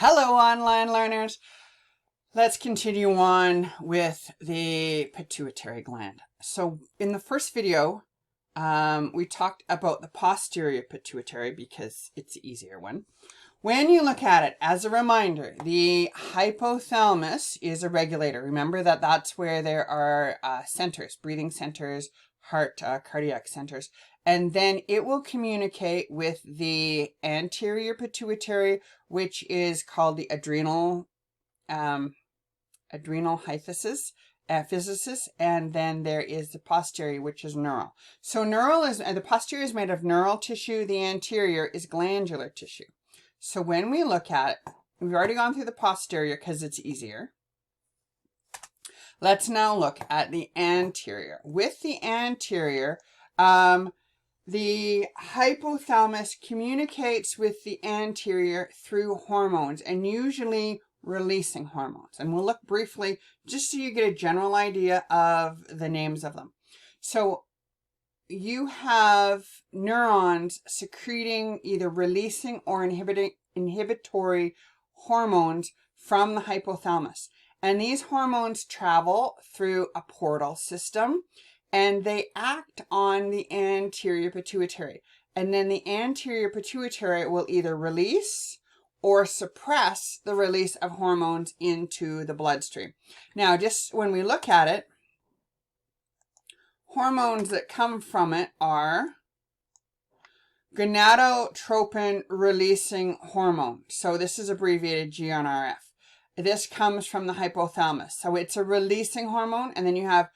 Hello, online learners. Let's continue on with the pituitary gland. So in the first video, we talked about the posterior pituitary because it's the easier one. When you look at it, as a reminder, the hypothalamus is a regulator. Remember that that's where there are centers, breathing centers, heart, cardiac centers. And then it will communicate with the anterior pituitary, which is called the adrenal hypophysis, and then there is the posterior, which is neural. So the posterior is made of neural tissue. The anterior is glandular tissue. So when we look at it, we've already gone through the posterior because it's easier. Let's now look at the anterior. With the anterior, the hypothalamus communicates with the anterior through hormones, and usually releasing hormones. And we'll look briefly just so you get a general idea of the names of them. So you have neurons secreting either releasing or inhibitory hormones from the hypothalamus. And these hormones travel through a portal system and they act on the anterior pituitary. And then the anterior pituitary will either release or suppress the release of hormones into the bloodstream. Now, just when we look at it, hormones that come from it are gonadotropin releasing hormone. So this is abbreviated GnRF. This comes from the hypothalamus. So it's a releasing hormone. And then you have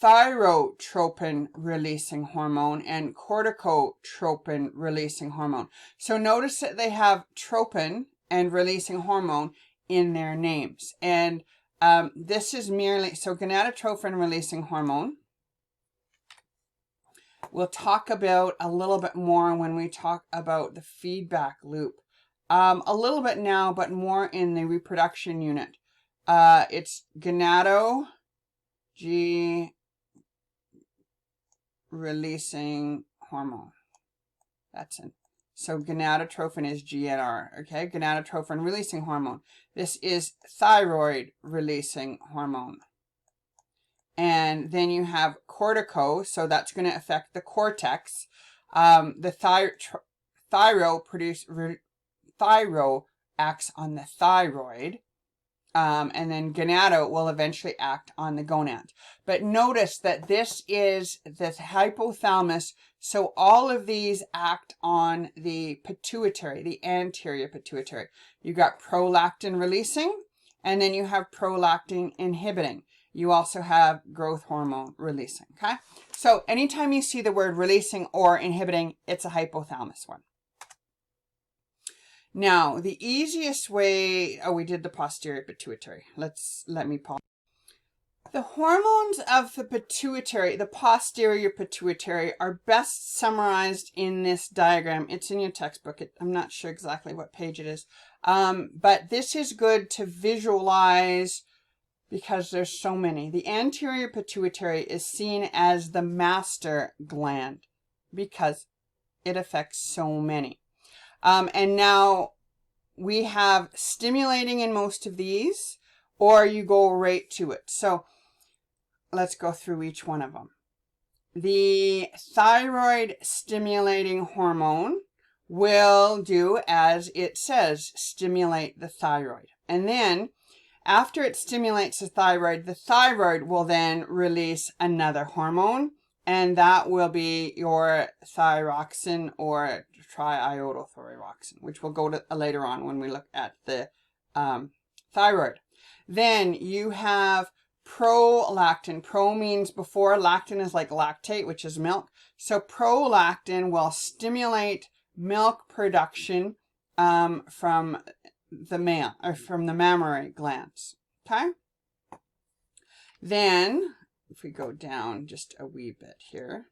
thyrotropin releasing hormone and corticotropin releasing hormone. So notice that they have tropin and releasing hormone in their names. And this is merely, so gonadotropin releasing hormone, we'll talk about a little bit more when we talk about the feedback loop. A little bit now, but more in the reproduction unit. It's releasing hormone. That's it. So gonadotropin is GnR, okay? Gonadotropin releasing hormone. This is thyroid releasing hormone. And then you have cortico, so that's going to affect the cortex. The thyro acts on the thyroid. And then gonado will eventually act on the gonad. But notice that this is the hypothalamus, so all of these act on the pituitary, the anterior pituitary. You got prolactin releasing, and then you have prolactin inhibiting. You also have growth hormone releasing, okay? So anytime you see the word releasing or inhibiting, it's a hypothalamus one. Now, the easiest way, we did the posterior pituitary. Let me pause. The hormones of the pituitary, the posterior pituitary, are best summarized in this diagram. It's in your textbook. I'm not sure exactly what page it is. But this is good to visualize because there's so many. The anterior pituitary is seen as the master gland because it affects so many. And now we have stimulating in most of these, or you go right to it. So let's go through each one of them. The thyroid stimulating hormone will do as it says, stimulate the thyroid. And then after it stimulates the thyroid will then release another hormone. And that will be your thyroxine or triiodothyroxine, which we'll go to later on when we look at the thyroid. Then you have prolactin. Pro means before. Lactin is like lactate, which is milk. So prolactin will stimulate milk production from the male or from the mammary glands. Okay. Then if we go down just a wee bit here,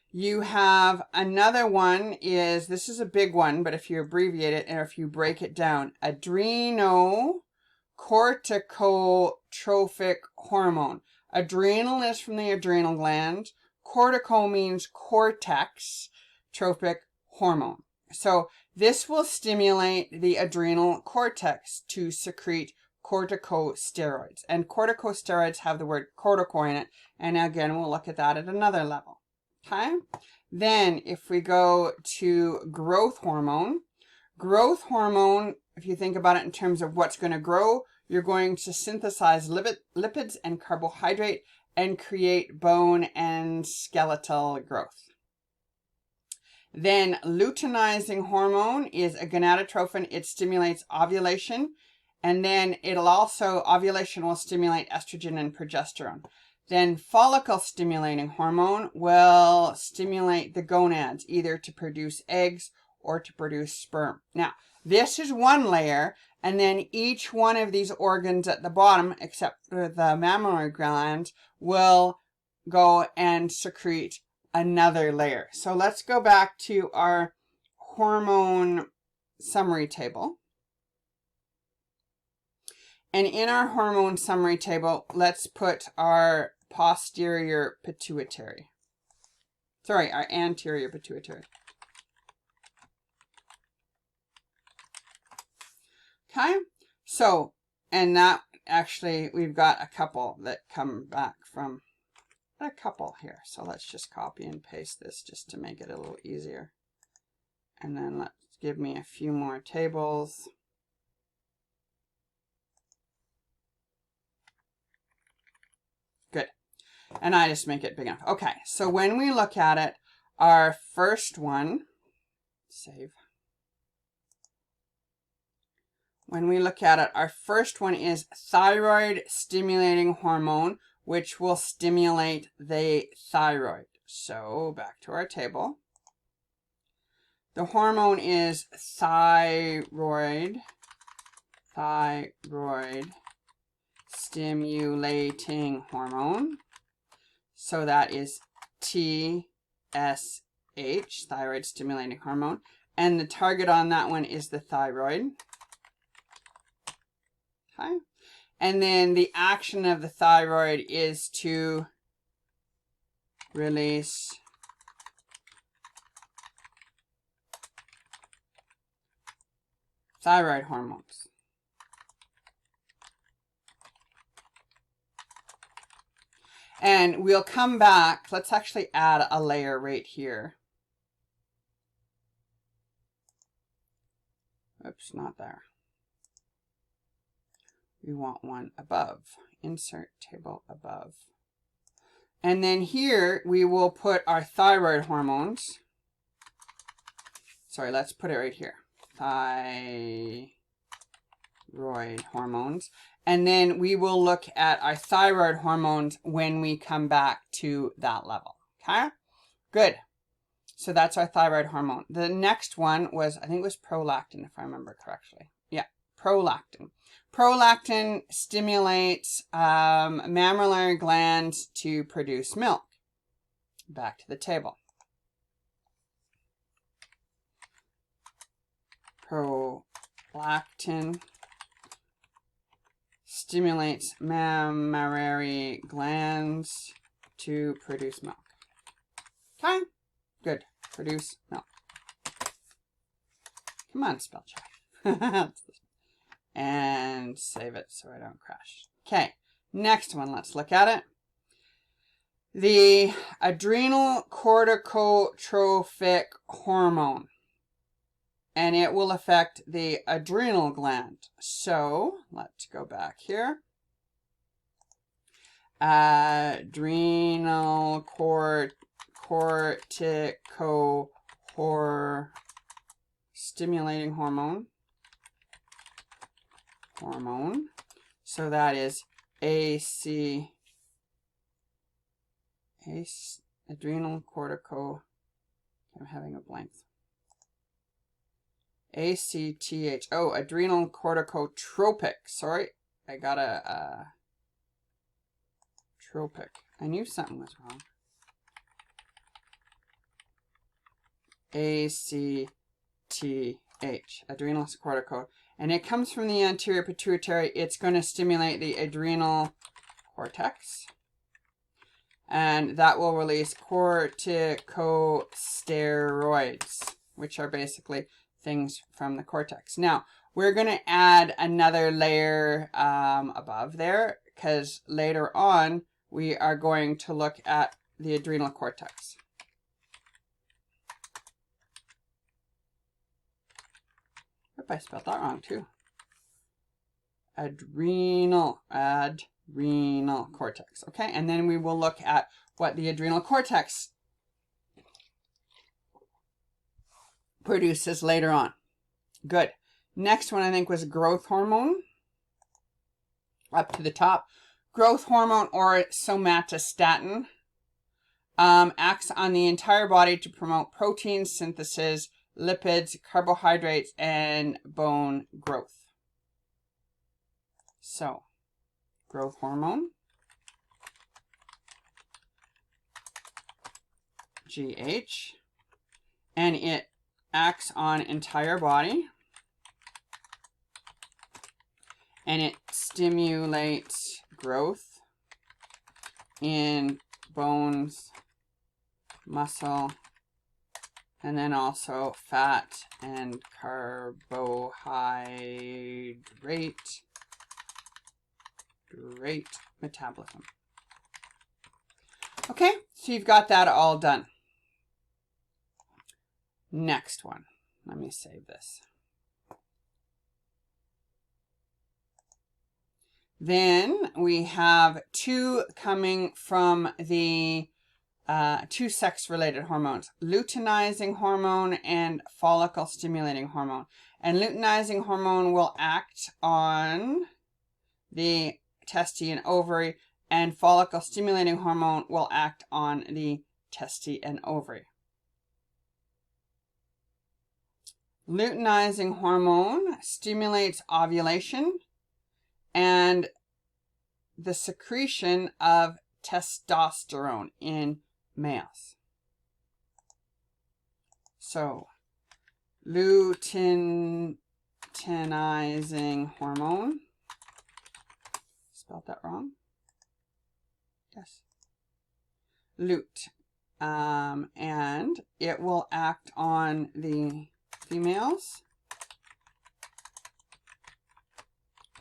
you have another one this is a big one, but if you abbreviate it and if you break it down, adrenocorticotrophic hormone. Adrenal is from the adrenal gland. Cortico means cortex trophic hormone. So this will stimulate the adrenal cortex to secrete corticosteroids. And corticosteroids have the word cortico in it. And again, we'll look at that at another level. Okay? Then if we go to growth hormone, if you think about it in terms of what's going to grow, you're going to synthesize lipids and carbohydrate and create bone and skeletal growth. Then luteinizing hormone is a gonadotrophin. It stimulates ovulation. And then ovulation will stimulate estrogen and progesterone. Then follicle stimulating hormone will stimulate the gonads, either to produce eggs or to produce sperm. Now, this is one layer, and then each one of these organs at the bottom, except for the mammary gland, will go and secrete another layer. So let's go back to our hormone summary table. And in our hormone summary table, let's put our posterior pituitary. Sorry, our anterior pituitary. Okay, so, and that actually, we've got a couple that come back from a couple here. So let's just copy and paste this just to make it a little easier. And then let's give me a few more tables. Good. And I just make it big enough. Okay, so when we look at it, our first one, save. When we look at it, our first one is thyroid stimulating hormone, which will stimulate the thyroid. So back to our table. The hormone is thyroid stimulating hormone. So that is TSH, thyroid stimulating hormone. And the target on that one is the thyroid. Okay. And then the action of the thyroid is to release thyroid hormones. And we'll come back. Let's actually add a layer right here. Oops, not there. We want one above. Insert table above. And then here we will put our thyroid hormones. Sorry, let's put it right here. Thyroid hormones. And then we will look at our thyroid hormones when we come back to that level. Okay? Good. So that's our thyroid hormone. The next one was, I think it was prolactin, if I remember correctly. Yeah, prolactin. Prolactin stimulates mammary glands to produce milk. Back to the table. Prolactin stimulates mammary glands to produce milk. Okay? Good. Produce milk. Come on, spell check. And save it so I don't crash. Okay, next one, let's look at it. The adrenal corticotrophic hormone. And it will affect the adrenal gland. So, let's go back here. Adrenal cortico stimulating hormone. So that is adrenal cortico. I'm having a blank. ACTH. Oh, adrenal corticotropic. Sorry, I got a tropic. I knew something was wrong. ACTH. Adrenal cortico. And it comes from the anterior pituitary. It's going to stimulate the adrenal cortex. And that will release corticosteroids. which are basically things from the cortex. Now, we're going to add another layer above there, because later on, we are going to look at the adrenal cortex. Oop, I spelled that wrong too. Adrenal cortex. Okay, and then we will look at what the adrenal cortex produces later on. Good. Next one I think was growth hormone. Up to the top. Growth hormone, or somatostatin, acts on the entire body to promote protein synthesis, lipids, carbohydrates, and bone growth. So, growth hormone, GH, and it acts on entire body, and it stimulates growth in bones, muscle, and then also fat and carbohydrate metabolism. Okay, so you've got that all done. Next one. Let me save this. Then we have two coming from the two sex-related hormones, luteinizing hormone and follicle stimulating hormone. And luteinizing hormone will act on the testes and ovary, and follicle stimulating hormone will act on the testes and ovary. Luteinizing hormone stimulates ovulation and the secretion of testosterone in males. So, luteinizing hormone, spelled that wrong? Yes. Lut. And it will act on the females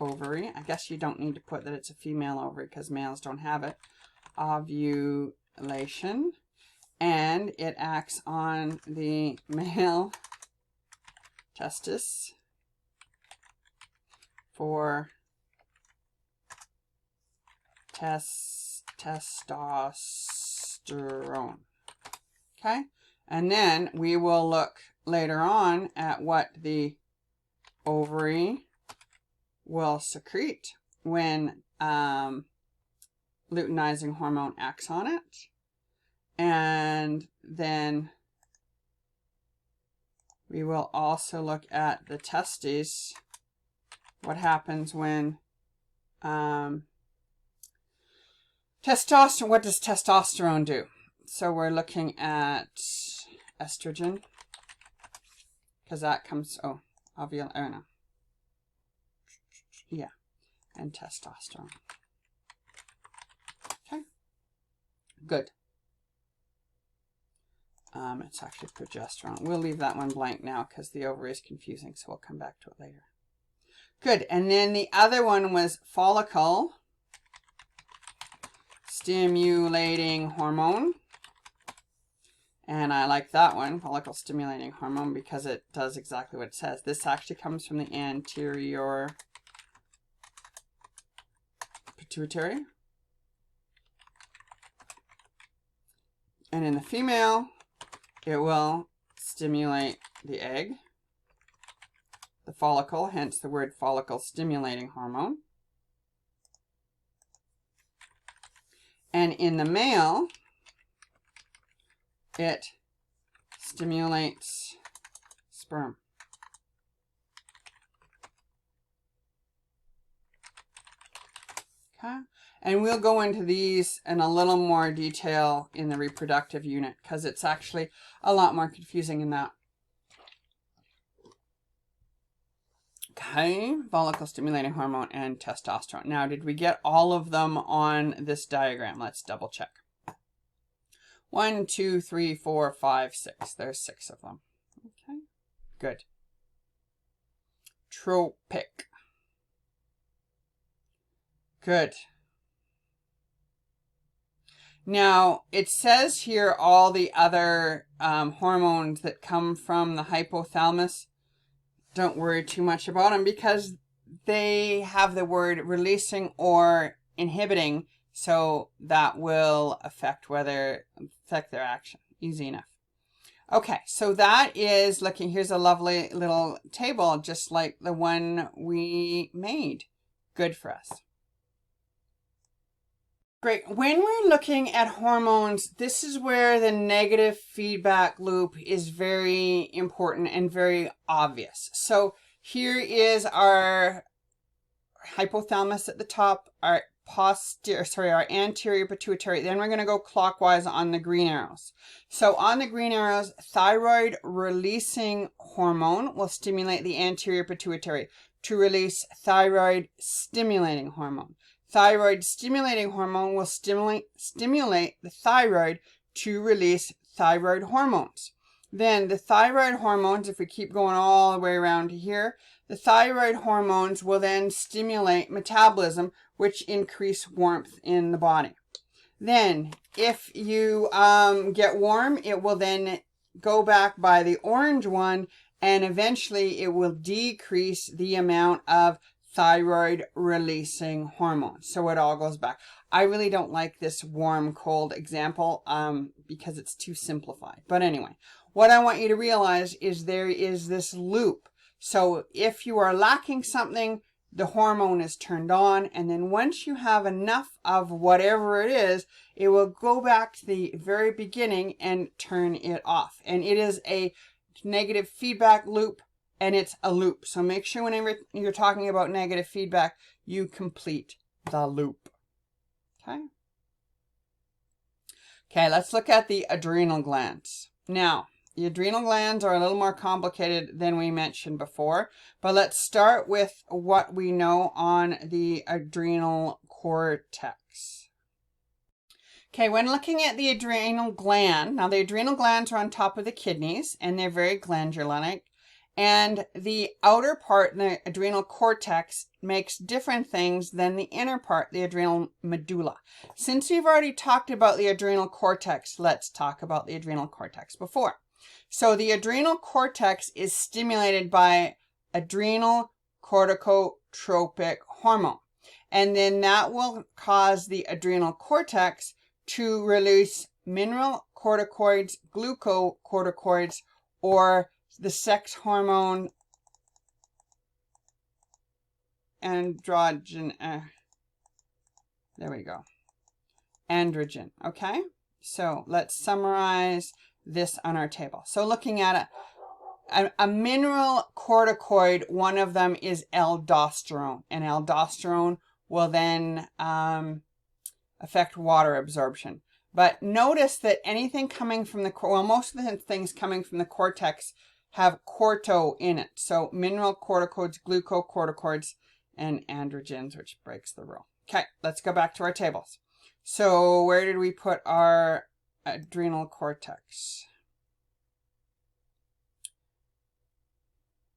ovary. I guess you don't need to put that it's a female ovary because males don't have it. Ovulation. And it acts on the male testis for testosterone. Okay? And then we will look later on at what the ovary will secrete when luteinizing hormone acts on it. And then we will also look at the testes, what happens when testosterone, what does testosterone do? So we're looking at estrogen, because that comes, no. Yeah, and testosterone. Okay, good. It's actually progesterone. We'll leave that one blank now because the ovary is confusing, so we'll come back to it later. Good, and then the other one was follicle stimulating hormone. And I like that one, follicle stimulating hormone, because it does exactly what it says. This actually comes from the anterior pituitary. And in the female, it will stimulate the egg, the follicle, hence the word follicle stimulating hormone. And in the male, it stimulates sperm. Okay, and we'll go into these in a little more detail in the reproductive unit because it's actually a lot more confusing in that. Okay, follicle stimulating hormone and testosterone. Now, did we get all of them on this diagram? Let's double check. 1, 2, 3, 4, 5, 6. There's 6 of them. Okay. Good. Tropic. Good. Now, it says here all the other hormones that come from the hypothalamus. Don't worry too much about them because they have the word releasing or inhibiting, so that will affect their action. Easy enough. Okay, so that is looking, here's a lovely little table just like the one we made. Good for us. Great. When we're looking at hormones, this is where the negative feedback loop is very important and very obvious. So here is our hypothalamus at the top, our anterior pituitary. Then we're going to go clockwise on the green arrows. So on the green arrows, thyroid releasing hormone will stimulate the anterior pituitary to release thyroid stimulating hormone. Thyroid stimulating hormone will stimulate the thyroid to release thyroid hormones. Then the thyroid hormones, if we keep going all the way around to here, the thyroid hormones will then stimulate metabolism, which increase warmth in the body. Then if you get warm, it will then go back by the orange one, and eventually it will decrease the amount of thyroid releasing hormone. So it all goes back. I really don't like this warm cold example because it's too simplified. But anyway, what I want you to realize is there is this loop. So if you are lacking something, the hormone is turned on, and then once you have enough of whatever it is, it will go back to the very beginning and turn it off. And it is a negative feedback loop. And it's a loop. So make sure whenever you're talking about negative feedback, you complete the loop. Okay? Okay, let's look at the adrenal glands. Now, the adrenal glands are a little more complicated than we mentioned before, but let's start with what we know on the adrenal cortex. Okay, when looking at the adrenal gland, now the adrenal glands are on top of the kidneys, and they're very glandular-like. And the outer part, the adrenal cortex, makes different things than the inner part, the adrenal medulla. Since we've already talked about the adrenal cortex, let's talk about the adrenal cortex before. So the adrenal cortex is stimulated by adrenal corticotropic hormone. And then that will cause the adrenal cortex to release mineral corticoids, glucocorticoids, or the sex hormone androgen. There we go. Androgen. Okay. So let's summarize this on our table. So looking at a mineral corticoid, one of them is aldosterone, and aldosterone will then affect water absorption. But notice that anything coming from the, well, most of the things coming from the cortex have corto in it. So mineral corticoids, glucocorticoids, and androgens, which breaks the rule. Okay, let's go back to our tables. So where did we put our adrenal cortex?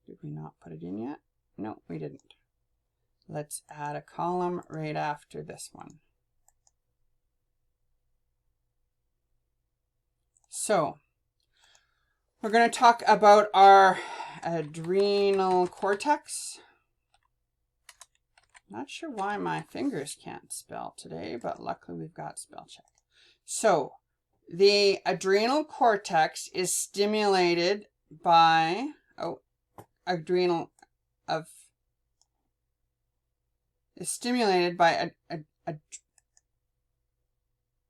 Did we not put it in yet? No, we didn't. Let's add a column right after this one. So we're going to talk about our adrenal cortex. Not sure why my fingers can't spell today, but luckily we've got spell check. So the adrenal cortex is stimulated by adrenal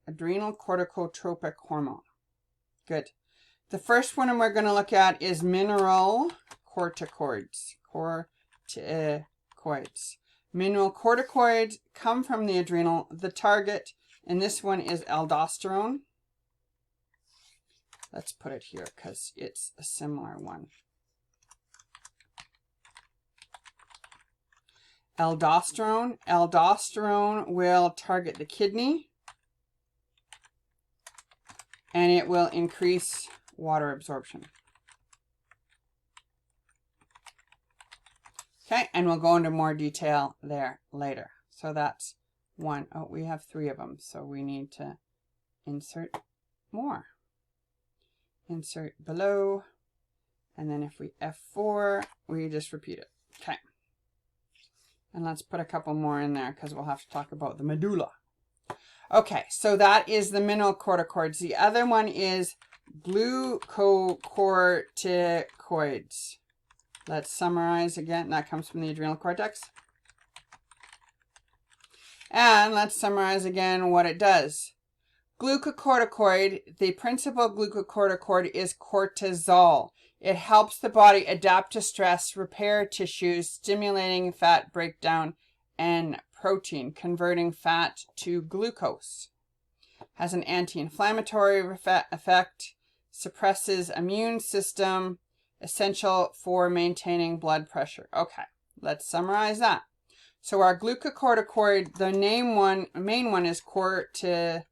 corticotropic hormone. Good. The first one we're going to look at is mineral corticoids. Mineral corticoids come from the adrenal. The target, and this one is aldosterone. Let's put it here because it's a similar one. Aldosterone. Aldosterone will target the kidney, and it will increase water absorption. Okay, and we'll go into more detail there later. So that's one. Oh, we have 3 of them, so we need to insert more. Insert below, and then if we F4, we just repeat it. Okay. And let's put a couple more in there because we'll have to talk about the medulla. Okay, so that is the mineralocorticoids. The other one is glucocorticoids. Let's summarize again. That comes from the adrenal cortex. And let's summarize again what it does. Glucocorticoid, the principal glucocorticoid is cortisol. It helps the body adapt to stress, repair tissues, stimulating fat breakdown and protein, converting fat to glucose. Has an anti-inflammatory effect, suppresses immune system, essential for maintaining blood pressure. Okay, let's summarize that. So our glucocorticoid, the main one is cortisol.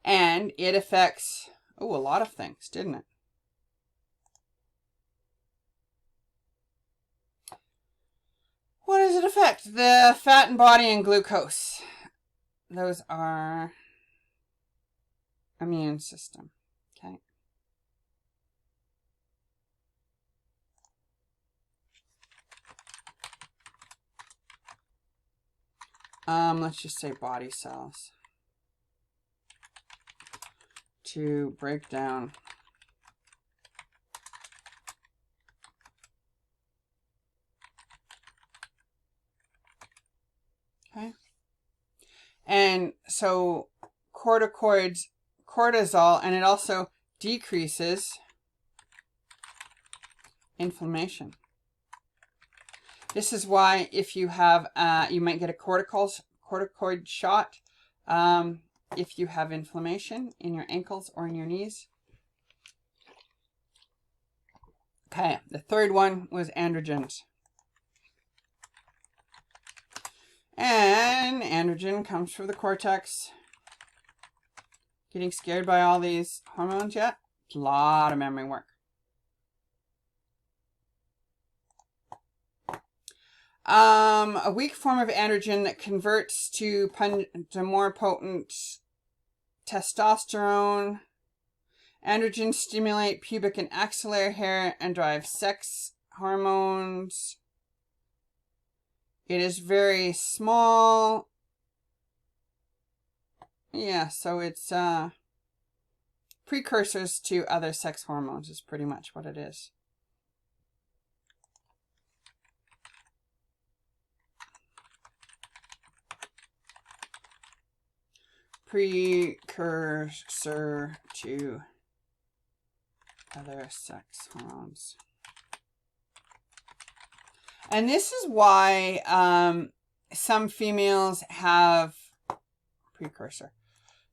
And it affects, a lot of things, didn't it? What does it affect? The fat in body and glucose. Those are immune system. Okay. Let's just say body cells to break down okay. And so corticoids, cortisol, and it also decreases inflammation. This is why if you have, you might get a corticoid shot if you have inflammation in your ankles or in your knees. Okay, the third one was androgens. And androgen comes from the cortex. Getting scared by all these hormones yet? It's a lot of memory work. A weak form of androgen that converts to more potent testosterone. Androgens stimulate pubic and axillary hair and drive sex hormones. It is very small. Yeah, so it's precursors to other sex hormones is pretty much what it is. Precursor to other sex hormones. And this is why some females have precursor.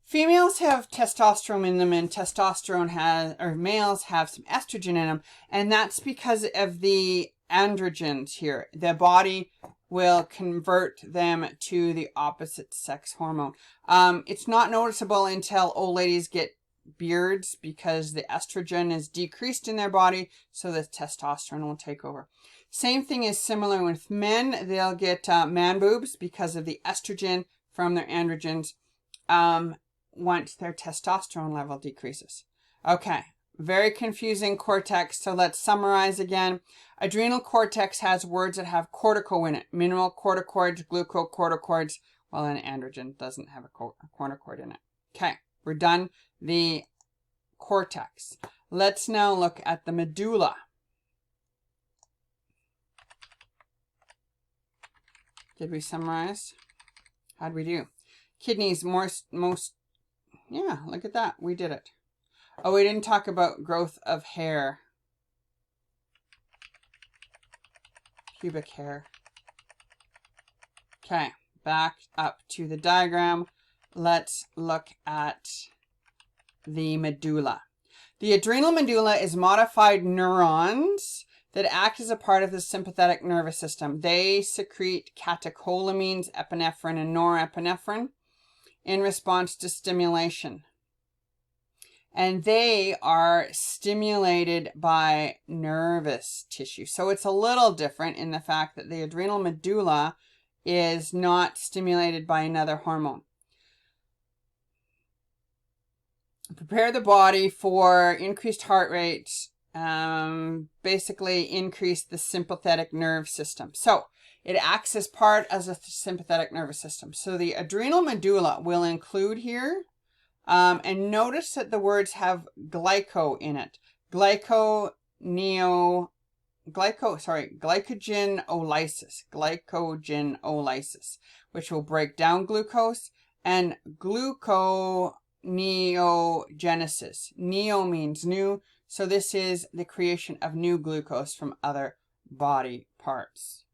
Females have testosterone in them, and testosterone has, or males have some estrogen in them, and that's because of the androgens here. The body will convert them to the opposite sex hormone. It's not noticeable until old ladies get beards because the estrogen is decreased in their body, so the testosterone will take over. Same thing is similar with men. They'll get man boobs because of the estrogen from their androgens once their testosterone level decreases. Okay, very confusing cortex. So let's summarize again. Adrenal cortex has words that have cortico in it. Mineralocorticoids, glucocorticoids. Well, an androgen doesn't have a corticoid in it. Okay, we're done. The cortex. Let's now look at the medulla. Did we summarize? How'd we do? Kidneys, yeah, look at that. We did it. Oh, we didn't talk about growth of hair. Pubic hair. Okay, back up to the diagram. Let's look at the medulla. The adrenal medulla is modified neurons that act as a part of the sympathetic nervous system. They secrete catecholamines, epinephrine, and norepinephrine in response to stimulation. and they are stimulated by nervous tissue. So it's a little different in the fact that the adrenal medulla is not stimulated by another hormone. Prepare the body for increased heart rate, basically increase the sympathetic nerve system. So it acts as part of the sympathetic nervous system. So the adrenal medulla will include here, and notice that the words have glyco in it. Glycogenolysis, which will break down glucose, and gluconeogenesis. Neo means new, so this is the creation of new glucose from other body parts.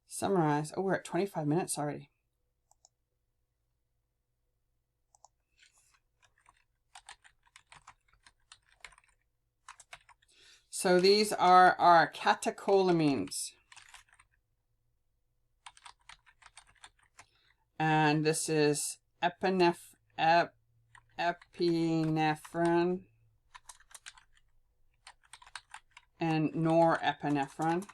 Summarize. Oh, we're at 25 minutes already. So these are our catecholamines. And this is epinephrine and norepinephrine.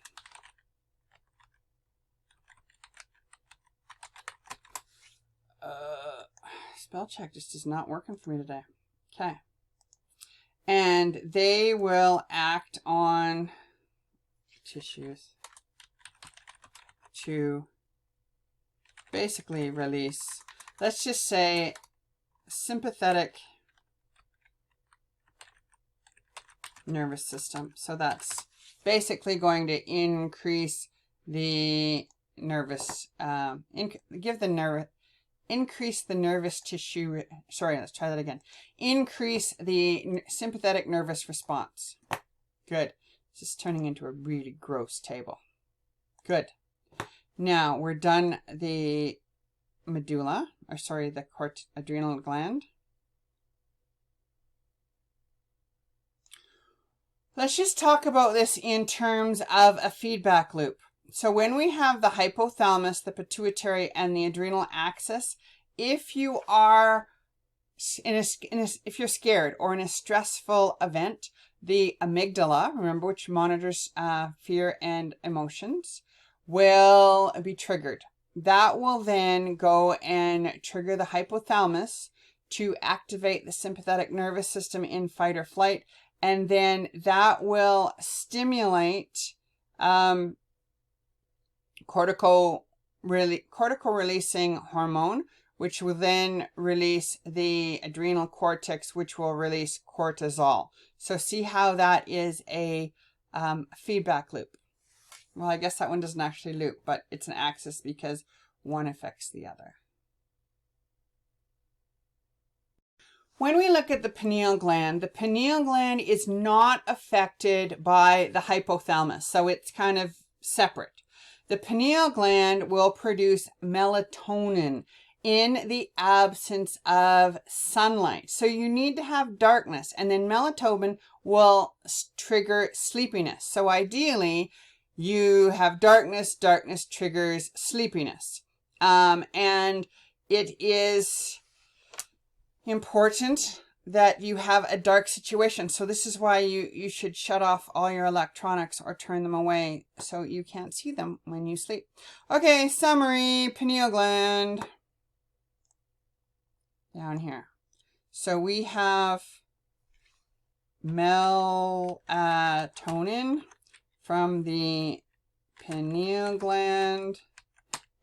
Spell check just is not working for me today. Okay. And they will act on tissues to basically release, let's just say, sympathetic nervous system. So that's basically going to increase the nervous, increase the nervous tissue. Sorry, let's try that again. Increase the sympathetic nervous response. Good. This is turning into a really gross table. Good. Now we're done the medulla, or sorry, the adrenal gland. Let's just talk about this in terms of a feedback loop. So when we have the hypothalamus, the pituitary, and the adrenal axis, if you are if you're scared or in a stressful event, the amygdala, remember, which monitors fear and emotions, will be triggered. That will then go and trigger the hypothalamus to activate the sympathetic nervous system in fight or flight, and then that will stimulate cortical-releasing hormone, which will then release the adrenal cortex, which will release cortisol. So see how that is a feedback loop. Well, I guess that one doesn't actually loop, but it's an axis because one affects the other. When we look at the pineal gland is not affected by the hypothalamus, so it's kind of separate. The pineal gland will produce melatonin in the absence of sunlight. So you need to have darkness, and then melatonin will trigger sleepiness. So ideally, you have darkness, darkness triggers sleepiness. And it is important that you have a dark situation. So this is why you should shut off all your electronics or turn them away so you can't see them when you sleep. Okay, summary, pineal gland. Down here. So we have melatonin from the pineal gland,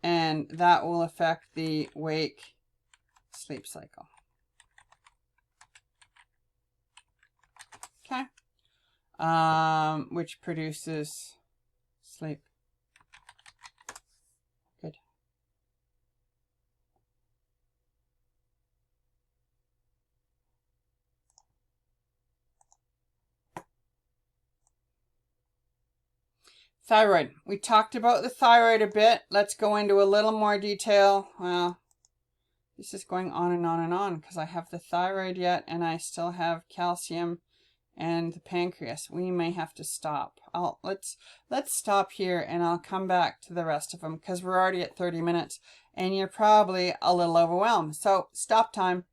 and that will affect the wake-sleep cycle. Okay. Which produces sleep. Good. Thyroid. We talked about the thyroid a bit. Let's go into a little more detail. Well, this is going on and on and on because I have the thyroid yet and I still have calcium and the pancreas. We may have to stop. Let's stop here and I'll come back to the rest of them because we're already at 30 minutes and you're probably a little overwhelmed. So stop time.